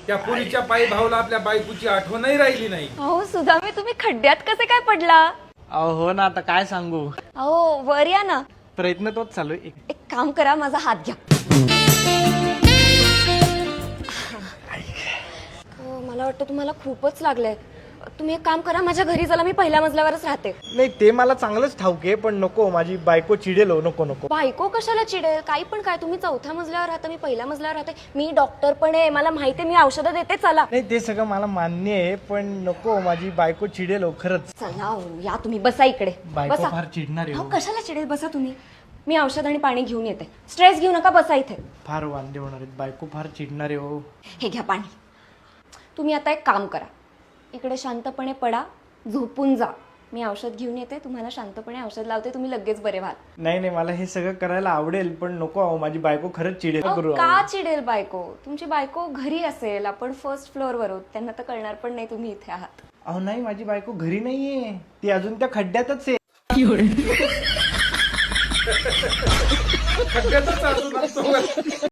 त्या पुरीच्या पायी भावला आपल्या बायकोची आठवणही राहिली नाही. अहो सुदामे, तुम्ही खड्ड्यात कसे काय पडला? अहो हो ना, आता काय सांगू. अहो वर या ना. प्रयत्न तोच चालू आहे. एक काम करा, माझा हात घ्या. मला वाटतं तुम्हाला खूपच लागलंय. तुम्ही एक काम करा, माझ्या घरी चला, मी पहिल्या मजल्यावरच राहते. नाही ते मला चांगलंच ठाऊक आहे, पण नको, माझी बायको चिडेल हो. नको नको. बायको कशाला चिडेल? काही पण काय, तुम्ही चौथ्या मजल्यावर राहता, मी पहिल्या मजल्यावर राहते. मी डॉक्टर पण आहे, मला माहिती आहे, मी औषधं देते. चला. नाही ते सगळं मला मान्य आहे, पण नको, माझी बायको चिडेल हो खरंच. चला या, तुम्ही बसा इकडे. बायको बसा. फार चिडणार आहे अहो, हो. कशाला चिडेल? बसा तुम्ही. मी औषध आणि पाणी घेऊन येते. स्ट्रेस घेऊ नका, बसा इथे. फार वांदे होणार आहेत, बायको फार चिडणार आहे हो. हे घ्या पाणी. तुम्ही आता एक काम करा, इकडे शांतपणे पडा, झोपून जा. मी औषध घेऊन येते, तुम्हाला शांतपणे औषध लावते, तुम्ही लगेच बरे व्हाल. नाही नाही, मला हे सगळं करायला आवडेल, पण नको अहो, माझी बायको खरंच चिडेल. करू का चिडेल बायको? तुमची बायको घरी असेल, आपण फर्स्ट फ्लोअरवर आहोत, त्यांना तर कळणार पण नाही तुम्ही इथे आहात. अहो नाही, माझी बायको घरी नाहीये, ती अजून त्या खड्ड्यातच आहे. खड्ड्यातच अजून असतो.